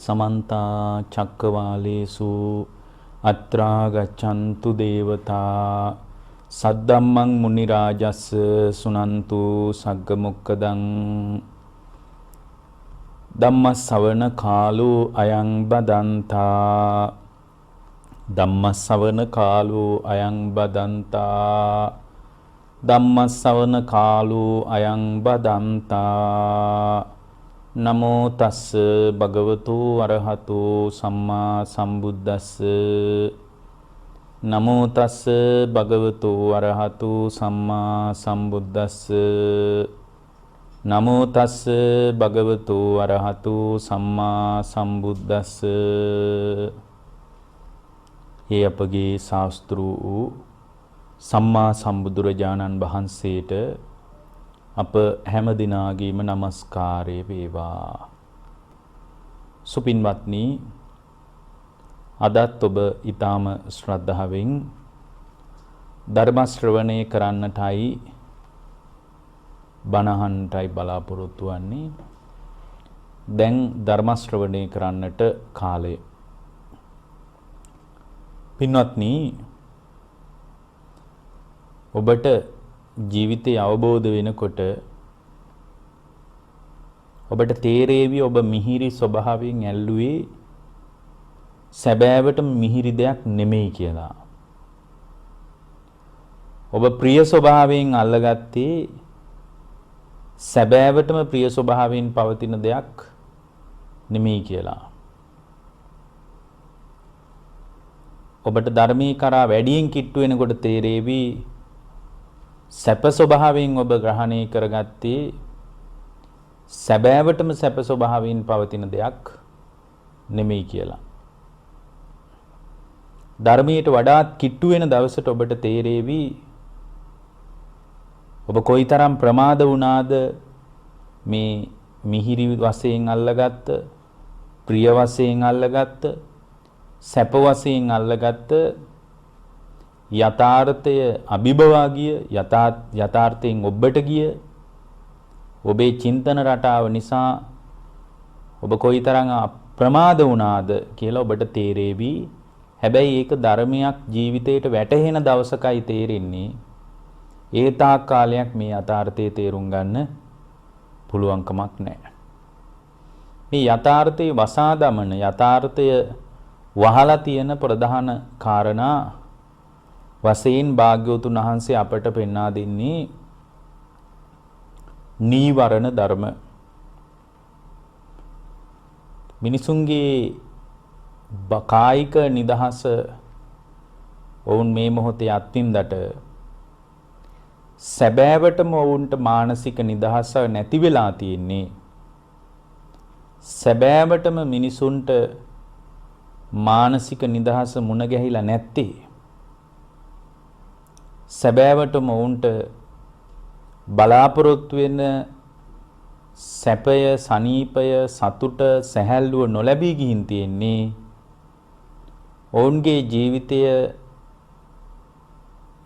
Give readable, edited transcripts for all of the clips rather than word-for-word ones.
समन्ता चक्रवालेषु अत्रा गच्छन्तु देवता सद्धम्मं मुनिराजस्य सुनन्तु सग्गमुक्कदं ධම්මස්සවන කාලෝ අයං බදන්තා ධම්මස්සවන කාලෝ අයං බදන්තා ධම්මස්සවන කාලෝ අයං බදන්තා නමෝ තස්ස භගවතු අරහතෝ සම්මා සම්බුද්දස්ස නමෝ තස්ස භගවතු අරහතෝ සම්මා සම්බුද්දස්ස නමෝ තස්ස භගවතු අරහතු සම්මා සම්බුද්දස්ස. ඒ අපගේ ශාස්ත්‍රු වූ සම්මා සම්බුදුරජාණන් වහන්සේට අප හැම දිනාගේම নমස්කාරය වේවා. සුපින්වත්නි, අදත් ඔබ ඊටාම ශ්‍රද්ධාවෙන් ධර්ම ශ්‍රවණය කරන්නටයි බණහන්ටයි බලාපොරොත්තු වන්නේ. දැන් ධර්ම ශ්‍රවණය කරන්නට කාලය. පින්වත්නි, ඔබට ජීවිතය අවබෝධ වෙනකොට ඔබට තේරේවි ඔබ මිහිරි ස්වභාවයෙන් ඇල්ලුවේ සැබෑවටම මිහිරි දෙයක් නෙමෙයි කියලා. ඔබ ප්‍රිය ස්වභාවයෙන් අල්ලගත්තේ සැබෑවටම ප්‍රිය ස්වභාවයෙන් පවතින දෙයක් නෙමෙයි කියලා. ඔබට ධර්මී කරා වැඩියෙන් කිට්ටු වෙනකොට තේරෙවි සැප ස්වභාවයෙන් ඔබ ග්‍රහණය කරගත්තේ සැබෑවටම සැප ස්වභාවයෙන් පවතින දෙයක් නෙමෙයි කියලා. ධර්මයට වඩාත් කිට්ටු වෙන දවසට ඔබට තේරෙවි ඔබ කොයිතරම් ප්‍රමාද වුණාද මේ මිහිරි වශයෙන් අල්ලගත්ත, ප්‍රිය වශයෙන් අල්ලගත්ත, සැප වශයෙන් අල්ලගත්ත යථාර්ථය අභිභවා ගිය යථාර්ථයෙන් ඔබට ගිය ඔබේ චින්තන රටාව නිසා ඔබ කොයිතරම් ප්‍රමාද වුණාද කියලා ඔබට තේරෙවි. හැබැයි ඒක ධර්මයක් ජීවිතයට වැටහෙන දවසකයි තේරෙන්නේ. ඒ තාක් කාලයක් මේ යථාර්ථයේ තේරුම් ගන්න පුළුවන්කමක් නැහැ. මේ යථාර්ථයේ වසා දමන, යථාර්ථය වහලා තියෙන ප්‍රධාන කාරණා වශයෙන් භාග්‍යවතුන් වහන්සේ අපට පෙන්වා දෙන්නේ නීවරණ ධර්ම. මිනිසුන්ගේ කායික නිදහස ඔවුන් මේ මොහොතේ අත්විඳට සැබෑවටම ඔවුන්ට මානසික නිදහස නැති වෙලා තියෙන්නේ. සැබෑවටම මිනිසුන්ට මානසික නිදහස මුණ ගැහිලා නැත්තේ. සැබෑවටම ඔවුන්ට බලාපොරොත්තු වෙන සැපය, සනීපය, සතුට, සැහැල්ලුව නොලැබී ගිහින් තියෙන්නේ ඔවුන්ගේ ජීවිතය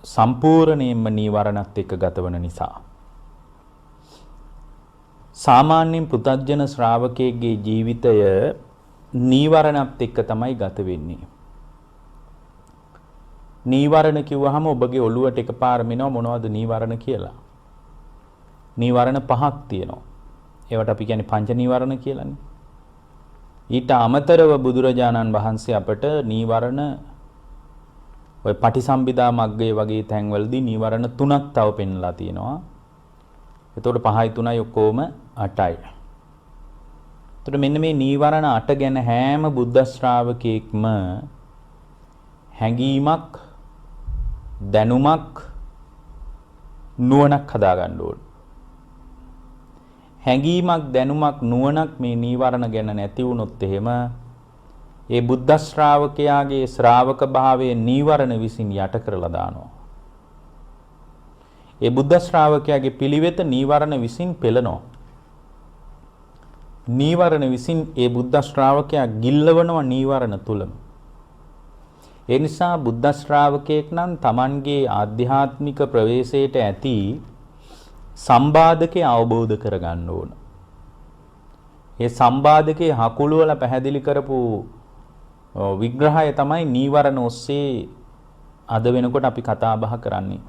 සම්පූර්ණයෙන්ම නීවරණත් එක්ක ගතවන නිසා. සාමාන්‍යයෙන් පෘථග්ජන ශ්‍රාවකයෙක්ගේ ජීවිතය නීවරණත් එක්ක තමයි ගත වෙන්නේ. නීවරණ කිව්වහම ඔබගේ ඔළුවට එකපාරම එනවා මොනවද නීවරණ කියලා. නීවරණ පහක් තියෙනවා. ඒවට අපි කියන්නේ පංච නීවරණ කියලානේ. ඊට අමතරව බුදුරජාණන් වහන්සේ අපට නීවරණ ඔය පටිසම්භිදා මග්ගයේ වගේ තැන්වලදී නීවරණ තුනක් තව පෙන්ලා තියෙනවා. එතකොට 5යි 3යි ඔක්කොම 8යි. එතකොට මෙන්න මේ නීවරණ 8 ගැන හැම බුද්ධ ශ්‍රාවකෙක්ම හැඟීමක්, දැනුමක්, නුවණක් හදා ගන්න ඕන. හැඟීමක්, දැනුමක්, නුවණක් මේ නීවරණ ගැන නැති වුණොත් එහෙම ඒ බුද්ධ ශ්‍රාවකයාගේ ශ්‍රාවක භාවයේ නීවරණ විසින් යට කරලා දානවා. ඒ බුද්ධ ශ්‍රාවකයාගේ පිළිවෙත නීවරණ විසින් පෙළනවා. නීවරණ විසින් ඒ බුද්ධ ශ්‍රාවකයා ගිල්ලවනවා නීවරණ තුලම. ඒ නිසා බුද්ධ ශ්‍රාවකයෙක් නම් Tamanගේ ආධ්‍යාත්මික ප්‍රවේශයට ඇති සම්බාධකේ අවබෝධ කරගන්න ඕන. ඒ සම්බාධකේ හකුළු වල පැහැදිලි කරපු විග්‍රහය තමයි නීවරණ ඔස්සේ අද වෙනකොට අපි කතා බහ කරන්නේ.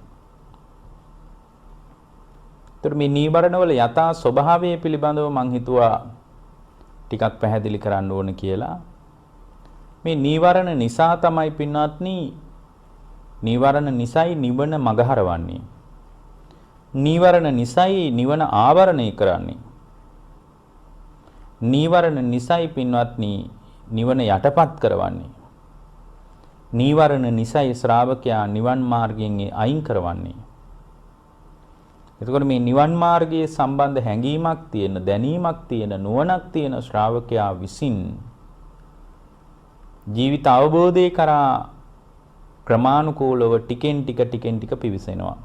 ඒතර මේ නීවරණ වල යථා ස්වභාවය පිළිබඳව මම හිතුවා ටිකක් පැහැදිලි කරන්න ඕන කියලා. මේ නීවරණ නිසා තමයි පින්වත්නි නීවරණ නිසයි නිවන මගහරවන්නේ. නීවරණ නිසයි නිවන ආවරණය කරන්නේ. නීවරණ නිසයි පින්වත්නි නිවන යටපත් කරවන්නේ. නීවරණ නිසයි ශ්‍රාවකයා නිවන් මාර්ගයෙන් අයින් කරවන්නේ. එතකොට මේ නිවන් මාර්ගයේ සම්බන්ධ හැඟීමක් තියෙන, දැනීමක් තියෙන, නුවණක් තියෙන ශ්‍රාවකයා විසින් ජීවිත අවබෝධය කරා ක්‍රමානුකූලව ටිකෙන් ටික පිවිසෙනවා.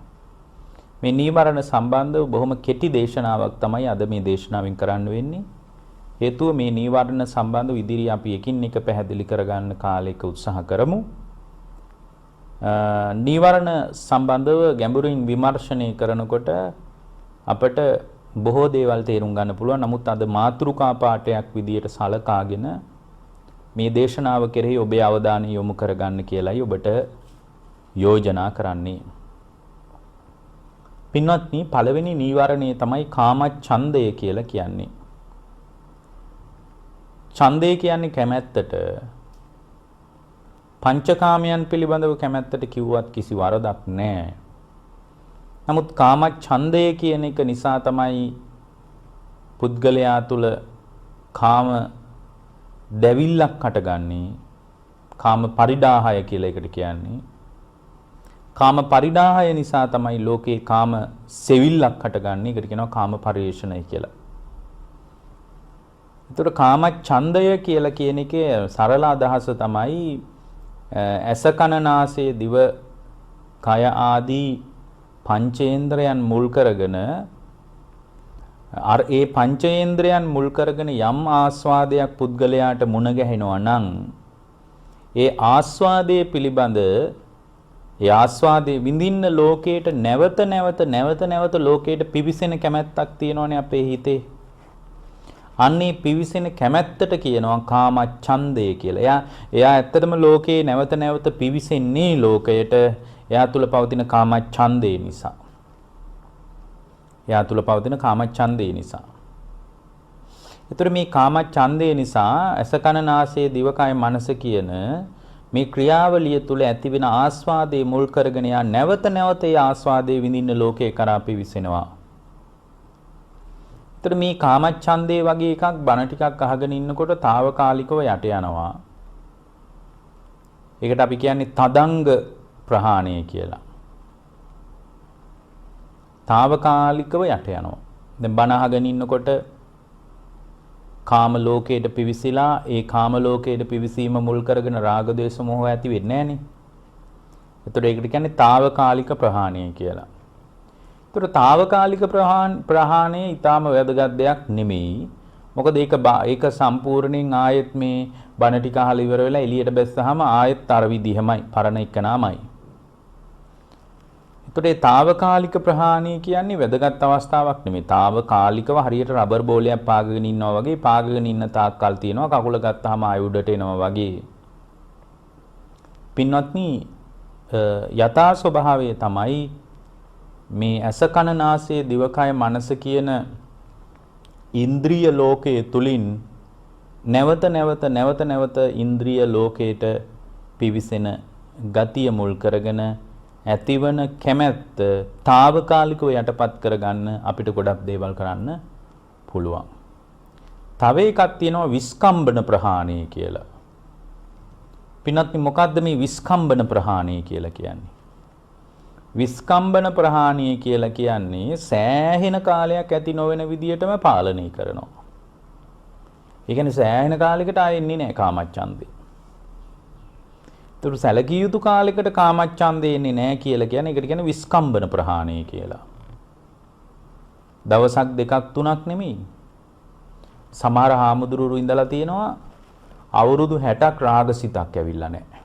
මේ නීවරණ සම්බන්ධව බොහොම කෙටි දේශනාවක් තමයි අද මේ දේශනාවෙන් කරන්න වෙන්නේ. හේතුව මේ නීවරණ සම්බන්ධව ඉදිරිය අපි එකින් එක පැහැදිලි කරගන්න කාලයක උත්සාහ කරමු. නීවරණ සම්බන්ධව ගැඹුරින් විමර්ශනය කරනකොට අපට බොහෝ දේවල් තේරුම් ගන්න පුළුවන්. නමුත් අද මාතෘකා පාඩයක් විදියට සලකාගෙන මේ දේශනාව කෙරෙහි ඔබේ අවධානය යොමු කරගන්න කියලායි ඔබට යෝජනා කරන්නේ. පින්වත්නි, පළවෙනි නීවරණය තමයි කාමච්ඡන්දය කියලා කියන්නේ. ඡන්දය කියන්නේ කැමැත්තට. පංචකාමයන් පිළිබඳව කැමැත්තට කිව්වත් කිසි වරදක් නැහැ. නමුත් කාමච්ඡන්දය කියන එක නිසා තමයි පුද්ගලයා තුල කාම දැවිල්ලක් හටගන්නේ. කාම පරිඩාහය කියලා එකට කියන්නේ. කාම පරිඩාහය නිසා තමයි ලෝකේ කාම සෙවිල්ලක් හටගන්නේ. ඒකට කියනවා කාම පරිේෂණය කියලා. එතකොට කාමච්ඡන්දය කියලා කියන එකේ සරල අදහස තමයි ඇස කන නාසය දිව කය ආදී පංචේන්ද්‍රයන් මුල් කරගෙන ඒ පංචේන්ද්‍රයන් මුල් කරගෙන යම් ආස්වාදයක් පුද්ගලයාට මුණ ගැහෙනවා නම් ඒ ආස්වාදයේ පිළිබඳ ඒ ආස්වාදයේ විඳින්න ලෝකයට නැවත ලෝකයට පිවිසෙන කැමැත්තක් තියෙනවනේ අපේ හිතේ. අන්නේ පිවිසෙන කැමැත්තට කියනවා කාමච්ඡන්දය කියලා. එයා ඇත්තටම ලෝකේ නැවත පිවිසෙන්නේ ලෝකයට එයා තුල පවතින කාමච්ඡන්දය නිසා. එයා තුල පවතින කාමච්ඡන්දය නිසා. ඒතර මේ කාමච්ඡන්දය නිසා ඇස කන නාසය දිවකය මනස කියන මේ ක්‍රියාවලිය තුල ඇතිවෙන ආස්වාදයේ මුල් කරගෙන යා නැවත ඒ ආස්වාදයේ විඳින්න ලෝකේ කරා පිවිසෙනවා. ඒතර මේ කාමච්ඡන්දේ වගේ එකක් බණ ටිකක් අහගෙන ඉන්නකොට తాවකාලිකව යට යනවා. ඒකට අපි කියන්නේ තදංග ප්‍රහාණය කියලා. తాවකාලිකව යට යනවා. දැන් බණ අහගෙන ඉන්නකොට කාම ලෝකයට පිවිසිලා ඒ කාම ලෝකයට පිවිසීම මුල් කරගෙන රාග ද්වේෂ මොහ ඇති වෙන්නේ නැහනේ. ඒතර ඒකට කියන්නේ తాවකාලික ප්‍රහාණය කියලා. ඒතර తాවකාලික ප්‍රහාණය ඊටාම වැදගත් දෙයක් නෙමෙයි. මොකද ඒක සම්පූර්ණයෙන් ආයෙත් මේ බණ ටික අහලා ඉවර වෙලා එළියට බැස්සහම ආයෙත් අර විදිහමයි පරණ එකනමයි. ඒතර ඒ తాවකාලික ප්‍රහාණය කියන්නේ වැදගත් අවස්ථාවක් නෙමෙයි. తాවකාලිකව හරියට රබර් බෝලයක් පාගගෙන ඉන්නවා වගේ පාගගෙන ඉන්න තාක්කල් තියෙනවා. කකුල ගත්තාම ආයෙ උඩට එනවා වගේ. පින්වත්නි, යථා ස්වභාවය තමයි මේ ඇස කන නාසය දිවකය මනස කියන ඉන්ද්‍රිය ලෝකයේ තුලින් නැවත ඉන්ද්‍රිය ලෝකයට පිවිසෙන ගතිය මුල් කරගෙන ඇතිවන කැමැත්ත తాවකාලිකව යටපත් කරගන්න අපිට ගොඩක් දේවල් කරන්න පුළුවන්. තව එකක් තියෙනවා විස්කම්බන ප්‍රහාණය කියලා. පින්වත්නි, මොකද්ද මේ විස්කම්බන ප්‍රහාණය කියලා කියන්නේ? විස්කම්බන ප්‍රහාණය කියලා කියන්නේ සෑහෙන කාලයක් ඇති නොවන විදියටම පාලනය කරනවා. ඒ කියන්නේ සෑහෙන කාලයකට ආයෙ එන්නේ නැහැ කාමච්ඡන්දේ. ඒතර සැලකිය යුතු කාලයකට කාමච්ඡන්දේ එන්නේ නැහැ කියලා කියන්නේ ඒකට කියන්නේ විස්කම්බන ප්‍රහාණය කියලා. දවසක් දෙකක් තුනක් නෙමෙයි. සමහර හාමුදුරුවෝ ඉඳලා තියෙනවා අවුරුදු 60ක් රාගසිතක් ඇවිල්ලා නැහැ.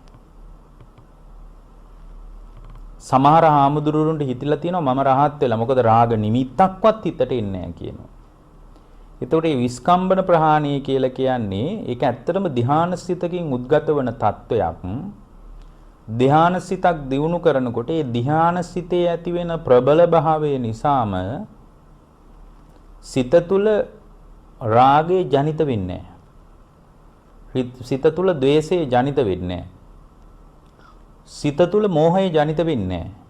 සමහර හාමුදුරුවන්ට හිතිලා තියෙනවා මම රහත් වෙලා. මොකද රාග නිමිත්තක්වත් හිතට එන්නේ නැහැ කියනවා. එතකොට මේ විස්කම්බන ප්‍රහාණය කියලා කියන්නේ ඒක ඇත්තටම ධ්‍යානසිතකින් උද්ගත වන තත්වයක්. ධ්‍යානසිතක් දියුණු කරනකොට ඒ ධ්‍යානසිතේ ඇති වෙන ප්‍රබල භාවය නිසාම සිත තුළ රාගය ජනිත වෙන්නේ නැහැ. සිත තුළ ද්වේෂය ජනිත වෙන්නේ නැහැ. සිත තුළ මෝහය ජනිත වෙන්නේ නැහැ.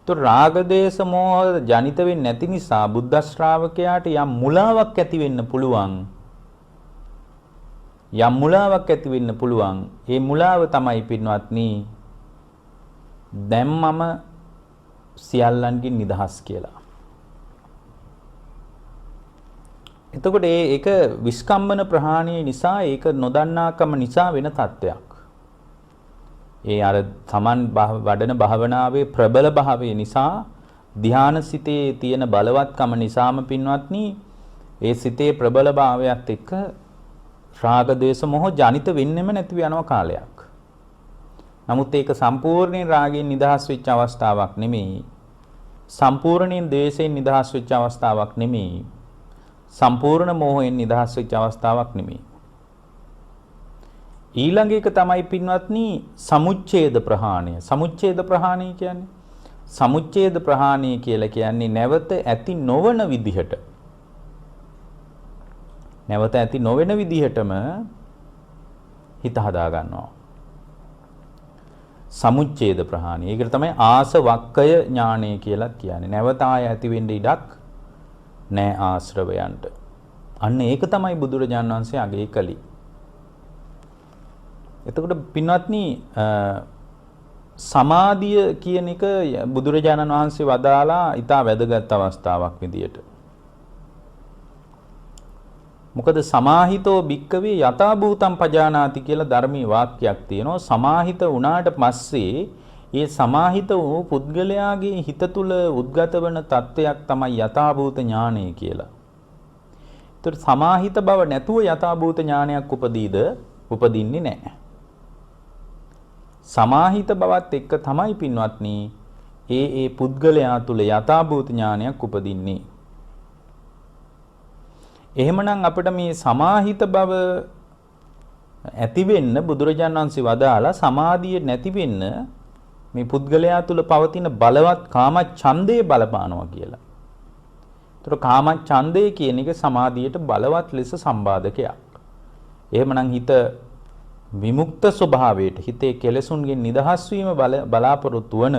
તો රාග දේශ මොහ ජනිත වෙන්නේ නැති නිසා බුද්ධ ශ්‍රාවකයාට යම් මුලාවක් ඇති වෙන්න පුළුවන්. යම් මුලාවක් ඇති වෙන්න පුළුවන්. ඒ මුලාව තමයි පින්වත්නි දැන් මම සියල්ලන්ගෙන් නිදහස් කියලා. එතකොට ඒක විස්කම්බන ප්‍රහාණය නිසා ඒක නොදන්නාකම නිසා වෙන තත්ත්වයක්. ඒ අර තමන් වඩන භාවනාවේ ප්‍රබල භාවය නිසා ධානසිතේ තියෙන බලවත්කම නිසාම පින්වත්නි ඒ සිතේ ප්‍රබල භාවයත් එක්ක රාග ද්වේෂ මොහ ජනිත වෙන්නෙම නැති වෙනවා කාලයක්. නමුත් ඒක සම්පූර්ණයෙන් රාගයෙන් නිදහස් වෙච්ච අවස්ථාවක් නෙමෙයි. සම්පූර්ණයෙන් ද්වේෂයෙන් නිදහස් වෙච්ච අවස්ථාවක් නෙමෙයි. සම්පූර්ණ මෝහයෙන් නිදහස් වෙච්ච අවස්ථාවක් නෙමෙයි. ඊළඟ එක තමයි පින්වත්නි සමුච්ඡේද ප්‍රහාණය. සමුච්ඡේද ප්‍රහාණය කියන්නේ සමුච්ඡේද ප්‍රහාණය කියලා කියන්නේ නැවත ඇති නොවන විදිහට නැවත ඇති නොවන විදිහටම හිත හදා ගන්නවා. සමුච්ඡේද ප්‍රහාණය. ඒකට තමයි ආසවක්කය ඥානය කියලා කියන්නේ. නැවත ආය ඇති වෙන්න ඉඩක් නැහැ ආශ්‍රවයන්ට. අන්න ඒක තමයි බුදුරජාණන් වහන්සේ අගය කළේ. එතකොට පින්වත්නි සමාධිය කියන එක බුදුරජාණන් වහන්සේ වදාලා ඊට වැදගත් අවස්ථාවක් විදියට. මොකද සමාහිතෝ භික්කවේ යථා භූතං පජානාති කියලා ධර්මී වාක්‍යයක් තියෙනවා. සමාහිත වුණාට පස්සේ ඒ සමාහිත වූ පුද්ගලයාගේ හිත තුළ උද්ගත වන තත්වයක් තමයි යථා භූත ඥානය කියලා. ඒතර සමාහිත බව නැතුව යථා භූත ඥානයක් උපදින්නේ නැහැ. සමාහිත බවත් එක්ක තමයි පින්වත්නි ඒ පුද්ගලයා තුළ යථාභූත ඥානයක් උපදින්නේ. එහෙමනම් අපිට මේ සමාහිත බව ඇති වෙන්න බුදුරජාණන් වහන්සේ වදාලා සමාධිය නැති වෙන්න මේ පුද්ගලයා තුළ පවතින බලවත් කාම ඡන්දය බලපානවා කියලා. ඒතර කාම ඡන්දය කියන එක සමාධියට බලවත් ලෙස සම්බාධකයක්. එහෙමනම් හිත විමුක්ත ස්වභාවයට හිතේ කෙලෙසුන්ගෙන් නිදහස් වීම බලාපොරොත්තු වන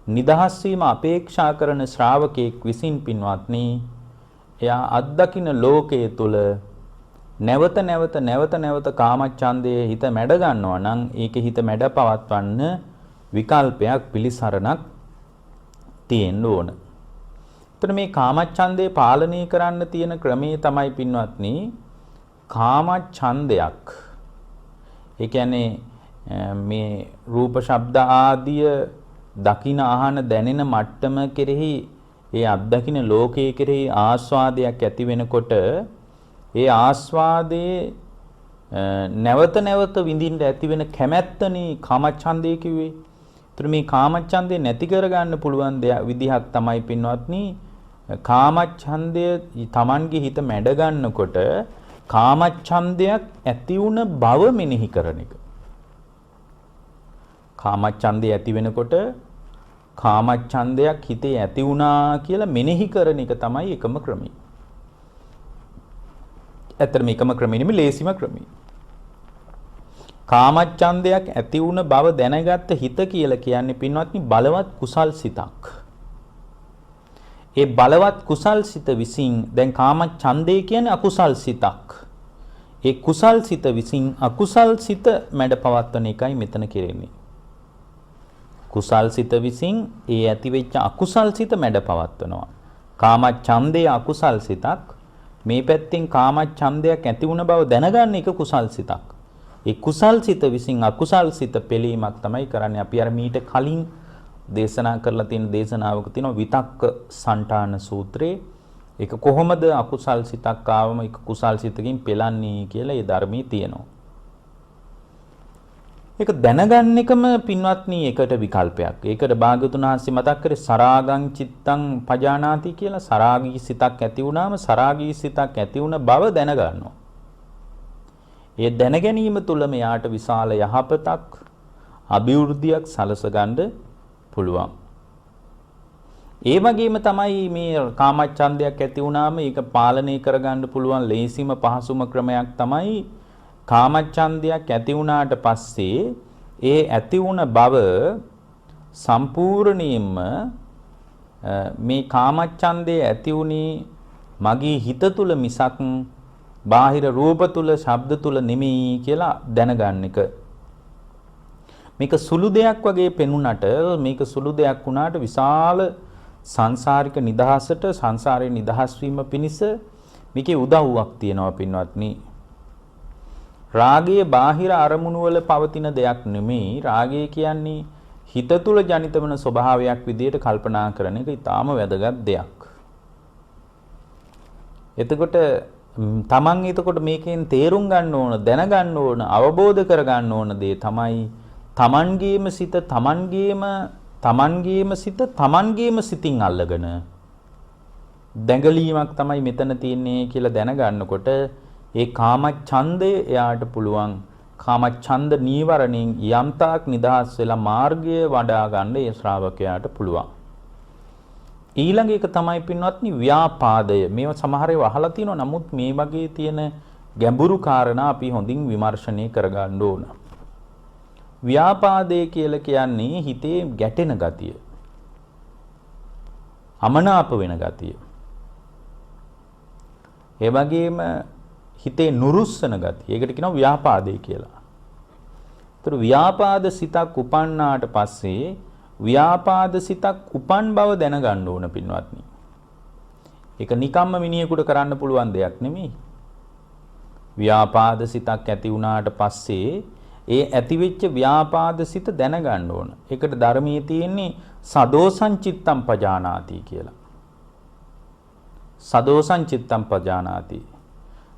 නිදහස් වීම අපේක්ෂා කරන ශ්‍රාවකෙක් විසින් පින්වත්නි එයා අත්දකින්න ලෝකයේ තුල නැවත නැවත කාමච්ඡන්දයේ හිත මැඩ ගන්නවා නම් ඒකේ හිත මැඩ පවත්වන්න විකල්පයක් පිළිසරණක් තියෙන්න ඕන. එතන මේ කාමච්ඡන්දේ පාලනය කරන්න තියෙන ක්‍රමයේ තමයි පින්වත්නි කාමච්ඡන්දයක්. ඒ කියන්නේ මේ රූප ශබ්ද ආදිය දකින අහන දැනෙන මට්ටම කෙරෙහි ඒ අත්දකින ලෝකයේ කෙරෙහි ආස්වාදයක් ඇති වෙනකොට ඒ ආස්වාදයේ නැවත විඳින්න ඇති වෙන කැමැත්තනේ කාමච්ඡන්දය කිව්වේ. ඒතර මේ කාමච්ඡන්දේ නැති කරගන්න පුළුවන් විදිහක් තමයි පින්වත්නි කාමච්ඡන්දය Tamange හිත මැඩ ගන්නකොට කාමච්ඡන්දයක් ඇති වුණ බව මෙනෙහි කරන එක. කාමච්ඡන්දය ඇති වෙනකොට කාමච්ඡන්දයක් හිතේ ඇති වුණා කියලා මෙනෙහි කරන එක තමයි එකම ක්‍රමය. ඇත්තටම එකම ක්‍රමෙ නෙමෙයි ලේසිම ක්‍රමය. කාමච්ඡන්දයක් ඇති වුණ බව දැනගත්ත හිත කියලා කියන්නේ පින්වත්නි බලවත් කුසල් සිතක්. ඒ බලවත් කුසල් සිත විසින් දැන් කාමච්ඡන්දේ කියන්නේ අකුසල් සිතක්. ඒ කුසල් සිත විසින් අකුසල් සිත මැඩ පවත්වන එකයි මෙතන කෙරෙන්නේ. කුසල් සිත විසින් ඒ ඇතිවෙච්ච අකුසල් සිත මැඩ පවත්වනවා. කාමච්ඡන්දේ අකුසල් සිතක්. මේ පැත්තෙන් කාමච්ඡන්දයක් ඇති වුණ බව දැනගන්න එක කුසල් සිතක්. ඒ කුසල් සිත විසින් අකුසල් සිත පෙළීමක් තමයි කරන්නේ. අපි අර මීට කලින් දේශනා කරලා තියෙන දේශනාවක තියෙනවා විතක්ක සන්ඨාන සූත්‍රයේ. ඒක කොහොමද අකුසල් සිතක් ආවම ඒක කුසල් සිතකින් පෙළන්නේ කියලා ඒ ධර්මයේ තියෙනවා. ඒක දැනගන්න එකම පින්වත්නි එකට විකල්පයක්. ඒකට භාග්‍යවතුන් වහන්සේ මතක් කරේ සරාගං චිත්තං පජානාති කියලා. සරාගී සිතක් ඇති වුණාම සරාගී සිතක් ඇති වුණ බව දැනගන්නවා. ඒ දැන ගැනීම තුළ මෙයාට විශාල යහපතක් අභිවෘද්ධියක් සලසගන්න පුළුවන්. ඒ වගේම තමයි මේ කාමච්ඡන්දයක් ඇති වුණාම ඒක පාලනය කරගන්න පුළුවන් ලේසිම පහසුම ක්‍රමයක් තමයි කාමච්ඡන්දයක් ඇති වුණාට පස්සේ ඒ ඇති වුණ බව සම්පූර්ණයෙන්ම මේ කාමච්ඡන්දේ ඇති වුණේ මගේ හිත තුල මිසක් බාහිර රූප තුල ශබ්ද තුල නෙමෙයි කියලා දැනගන්න එක. මේක සුළු දෙයක් වගේ පෙනුනට මේක සුළු දෙයක් වුණාට විශාල සංසාරික නිදහසට සංසාරේ නිදහස් වීම පිණිස මේකේ උදව්වක් තියෙනවා පින්වත්නි. රාගය බාහිර අරමුණු වල පවතින දෙයක් නෙමෙයි. රාගය කියන්නේ හිත තුල ජනිත වන ස්වභාවයක් විදිහට කල්පනා කරන එක ඊටාම වැදගත් දෙයක්. එතකොට තමන් මේකෙන් තේරුම් ගන්න ඕන, දැනගන්න ඕන, අවබෝධ කරගන්න ඕන දේ තමයි තමන්ගේම සිත තමන්ගේම සිතින් අල්ලගෙන දැඟලීමක් තමයි මෙතන තියෙන්නේ කියලා දැනගන්නකොට ඒ කාමච්ඡන්දය එයාට පුළුවන් කාමච්ඡන්ද නීවරණයෙන් යම්තාක් නිදහස් වෙලා මාර්ගය වඩා ගන්න ඒ ශ්‍රාවකයාට පුළුවන්. ඊළඟ එක තමයි පින්වත්නි ව්‍යාපාදය. මේවා සමහර ඒවා අහලා තියෙනවා. නමුත් මේ වගේ තියෙන ගැඹුරු කාරණා අපි හොඳින් විමර්ශනය කරගන්න ඕන. ව්‍යාපාදය කියලා කියන්නේ හිතේ ගැටෙන ගතිය. අමනාප වෙන ගතිය. ඒ වගේම හිතේ නුරුස්සන ගතිය. ඒකට කියනවා ව්‍යාපාදේ කියලා. ඒතර ව්‍යාපාද සිතක් උපන්නාට පස්සේ ව්‍යාපාද සිතක් උපන් බව දැනගන්න ඕන පින්වත්නි. ඒක නිකම්ම මිනිහෙකුට කරන්න පුළුවන් දෙයක් නෙමෙයි. ව්‍යාපාද සිතක් ඇති වුණාට පස්සේ ඒ ඇතිවෙච්ච ව්‍යාපාද සිත දැනගන්න ඕන. ඒකට ධර්මයේ තියෙන්නේ සදෝසං චිත්තං පජානාති කියලා. සදෝසං චිත්තං පජානාති.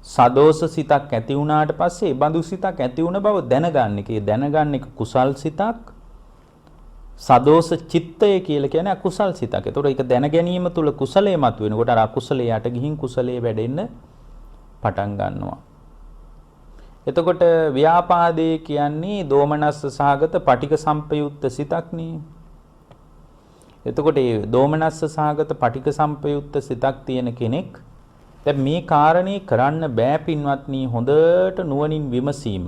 සදෝස සිතක් ඇති වුණාට පස්සේ ඒ බඳු සිතක් ඇති වුණ බව දැනගන්න එක. ඒ දැනගන්න එක කුසල් සිතක්. සදෝස චිත්තය කියලා කියන්නේ අකුසල් සිතක්. ඒතකොට ඒක දැන ගැනීම තුල කුසලයේ මතුවෙනකොට අර අකුසලයේ යට ගිහින් කුසලයේ වැඩෙන්න පටන් ගන්නවා. එතකොට ව්‍යාපාදේ කියන්නේ දෝමනස්ස සහගත පටික සම්පයුක්ත සිතක් නේ. එතකොට මේ දෝමනස්ස සහගත පටික සම්පයුක්ත සිතක් තියෙන කෙනෙක් දැන් මේ කාරණේ කරන්න බෑ පින්වත්නි. හොඳට නුවණින් විමසීම.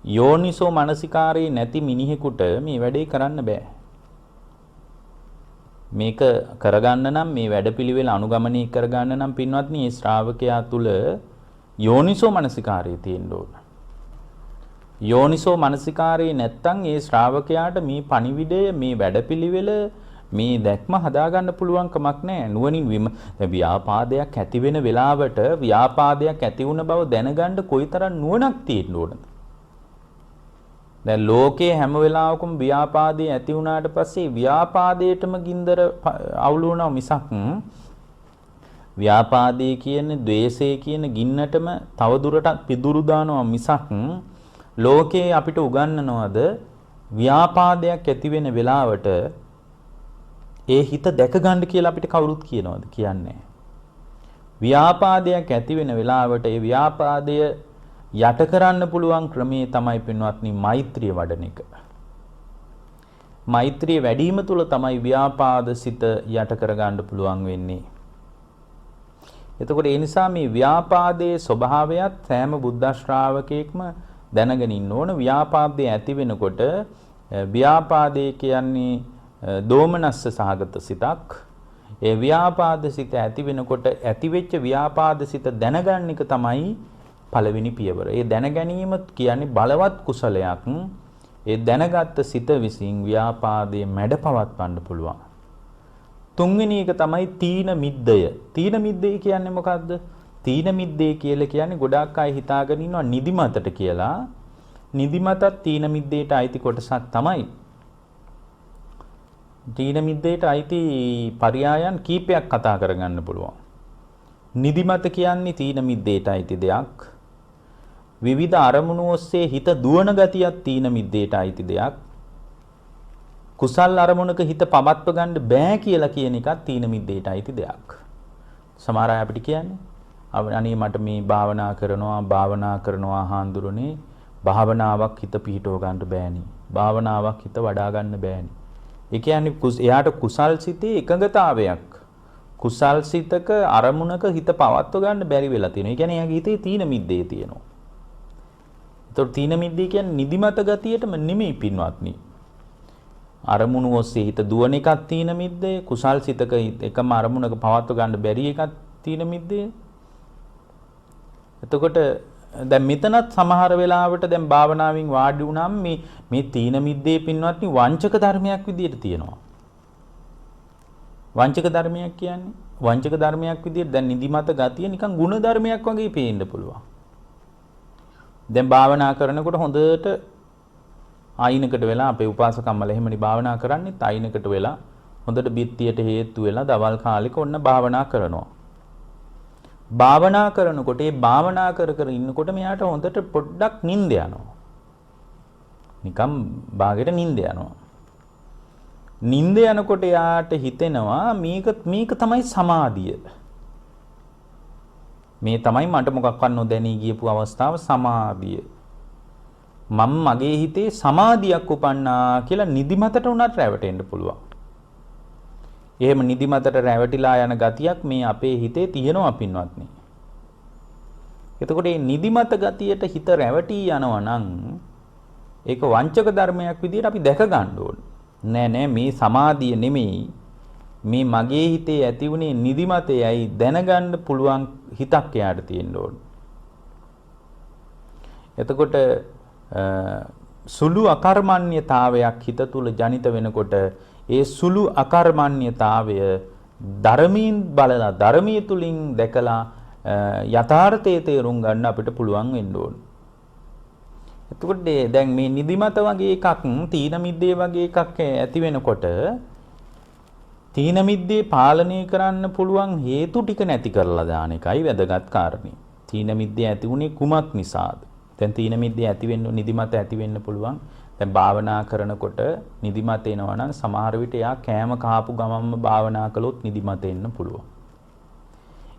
යෝනිසෝ මනසිකාරේ නැති මිනිහෙකුට මේ වැඩේ කරන්න බෑ. මේක කරගන්න නම් මේ වැඩපිළිවෙල අනුගමනය කරගන්න නම් පින්වත්නි මේ ශ්‍රාවකයා තුල යෝනිසෝ මනසිකාරය තියෙන්න ඕන. යෝනිසෝ මනසිකාරය නැත්තම් ඒ ශ්‍රාවකයාට මේ පණිවිඩය මේ වැඩපිළිවෙල මේ දැක්ම හදාගන්න පුළුවන් කමක් නැහැ. නුවණින් ව්‍යාපාදයක් ඇති වෙන වෙලාවට ව්‍යාපාදයක් ඇති වුණ බව දැනගන්න කොයිතරම් නුවණක් තියෙන්න ඕනද? දැන් ලෝකේ හැම වෙලාවකම ව්‍යාපාදේ ඇති වුණාට පස්සේ ව්‍යාපාදයටම ගින්දර අවුල් වුණා මිසක් ව්‍යාපාදේ කියන්නේ ද්වේෂය කියන ගින්නටම තව දුරටත් පිදුරු දානවා මිසක් ලෝකේ අපිට උගන්වනවද ව්‍යාපාදයක් ඇති වෙන වෙලාවට ඒ හිත දැක ගන්න කියලා අපිට කවුරුත් කියනවද? කියන්නේ. ව්‍යාපාදයක් ඇති වෙන වෙලාවට ඒ ව්‍යාපාදය යට කරන්න පුළුවන් ක්‍රමේ තමයි පින්වත්නි මෛත්‍රිය වඩන එක. මෛත්‍රිය වැඩිම තුල තමයි ව්‍යාපාද සිත යට කරගන්න පුළුවන් වෙන්නේ. එතකොට ඒ නිසා මේ ව්‍යාපාදයේ ස්වභාවයත් සෑම බුද්ධ ශ්‍රාවකයෙක්ම දැනගෙන ඉන්න ඕන. ව්‍යාපාදයේ ඇති වෙනකොට ව්‍යාපාදේ කියන්නේ දෝමනස්ස සහගත සිතක්. ඒ ව්‍යාපාද සිත ඇති වෙනකොට ඇතිවෙච්ච ව්‍යාපාද සිත දැනගන්න එක තමයි පළවෙනි පියවර. ඒ දැන ගැනීම කියන්නේ බලවත් කුසලයක්. ඒ දැනගත් සිත විසින් ව්‍යාපාදයේ මැඩ පවත්වන්න පුළුවන්. තුන්වෙනි එක තමයි තීන මිද්දය. තීන මිද්දේ කියන්නේ මොකද්ද? තීන මිද්දේ කියලා කියන්නේ ගොඩාක් අය හිතාගෙන ඉන්නවා නිදිමතට කියලා. නිදිමතත් තීන මිද්දේට අයිති කොටසක් තමයි. තීන මිද්දේට අයිති පරයයන් කීපයක් කතා කරගන්න පුළුවන්. නිදිමත කියන්නේ තීන මිද්දේට අයිති දෙයක්. විවිධ අරමුණු ඔස්සේ හිත දුවන ගතියක් තීන මිද්දේට අයිති දෙයක්. කුසල් අරමුණක හිත පවත්ව ගන්න බෑ කියලා කියන එකත් තීන මිද්දේට අයිති දෙයක්. සමහර අය අපිට කියන්නේ අනේ මට මේ භාවනා කරනවා හාන්දුරනේ භාවනාවක් හිත පිහිටව ගන්න බෑනේ. භාවනාවක් හිත වඩා ගන්න බෑනේ. ඒ කියන්නේ එයාට කුසල් සිතේ එකඟතාවයක් කුසල් සිතක අරමුණක හිත පවත්ව ගන්න බැරි වෙලා තියෙනවා. ඒ කියන්නේ එයාගේ හිතේ තීන මිද්දේ තියෙනවා. ඒතකොට තීන මිද්දේ කියන්නේ නිදිමත ගතියටම නෙමෙයි පින්වත්නි. අරමුණු ඔස්සේ හිත දුවන එකක් තීන මිද්දේ, කුසල් සිතක එකම අරමුණක පවත්ව ගන්න බැරි එකක් තීන මිද්දේ. එතකොට දැන් මෙතනත් සමහර වෙලාවට දැන් භාවනාවෙන් වාඩි වුණාම මේ තීන මිද්දේ පින්වත්නි වංචක ධර්මයක් විදියට තියෙනවා. වංචක ධර්මයක් කියන්නේ වංචක ධර්මයක් විදියට දැන් නිදිමත ගතිය නිකන් ගුණ ධර්මයක් වගේ පේන්න පුළුවන්. දැන් භාවනා කරනකොට හොඳට ආයිනකට වෙලා අපේ උපාසකම්මල එහෙමනි භාවනා කරන්නේ ආයිනකට වෙලා හොඳට බිත්තියට හේතු වෙලා දවල් කාලෙක ඔන්න භාවනා කරනවා. භාවනා කරනකොට ඒ භාවනා කර ඉන්නකොට මෙයාට හොඳට පොඩ්ඩක් නිින්ද යනවා. නිකම් බාගෙට නිින්ද යනවා. නිින්ද යනකොට යාට හිතෙනවා මේක තමයි සමාධිය. මේ තමයි මට මොකක්වත් නොදැනී ගියපු අවස්ථාව සමාධිය. මම මගේ හිතේ සමාධියක් උපන්නා කියලා නිදිමතට උනත් රැවටෙන්න පුළුවන්. එහෙම නිදිමතට රැවටිලා යන ගතියක් මේ අපේ හිතේ තියෙනවා පින්වත්නි. එතකොට මේ නිදිමත ගතියට හිත රැවටී යනවා නම් ඒක වංචක ධර්මයක් විදිහට අපි දැක ගන්න ඕනේ. නෑ මේ සමාධිය නෙමෙයි. මේ මගේ හිතේ ඇති වුණේ නිදිමතේයි දැනගන්න පුළුවන් හිතක් එයාට තියෙන්න ඕනේ. එතකොට සුළු අකර්මණ්‍යතාවයක් හිත තුල ජනිත වෙනකොට ඒ සුළු අකර්මණ්‍යතාවය ධර්මයෙන් බලලා ධර්මයේ තුලින් දැකලා යථාර්ථයේ තේරුම් ගන්න අපිට පුළුවන් වෙන්න ඕන. එතකොට දැන් මේ නිදිමත වගේ එකක් තීන මිද්දේ වගේ එකක් ඇති වෙනකොට තීන මිද්දේ පාලනය කරන්න පුළුවන් හේතු ටික නැති කරලා දාන එකයි වැදගත් කාරණේ. තීන මිද්දේ ඇති වුණේ කුමක් නිසාද? දැන් තීන මිද්දේ ඇති වෙන්න නිදිමත ඇති වෙන්න පුළුවන්. දැන් භාවනා කරනකොට නිදිමත එනවා නම් සමහර විට එයා කෑම කහපු ගමන්ම භාවනා කළොත් නිදිමත එන්න පුළුවන්.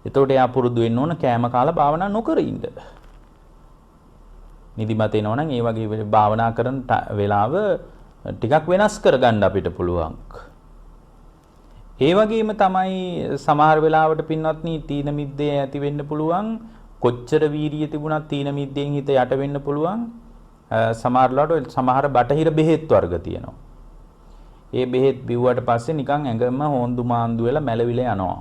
එතකොට එයා පුරුදු වෙන්න ඕන කෑම කාලා භාවනා නොකර ඉන්න. නිදිමත එනවා නම් ඒ වගේ භාවනා කරන වෙලාව ටිකක් වෙනස් කරගන්න අපිට පුළුවන්. ඒ වගේම තමයි සමහර වෙලාවට පින්වත්නි තීන මිද්දේ ඇති වෙන්න පුළුවන්. කොච්චර වීර්යය තිබුණත් තීන මිද්දෙන් හිත යට වෙන්න පුළුවන්. සමහරලාට සමහර බටහිර බෙහෙත් වර්ග තියෙනවා. ඒ බෙහෙත් බිව්වට පස්සේ නිකන් ඇඟම හොන්දු මාන්දු වෙලා මැලවිලා යනවා.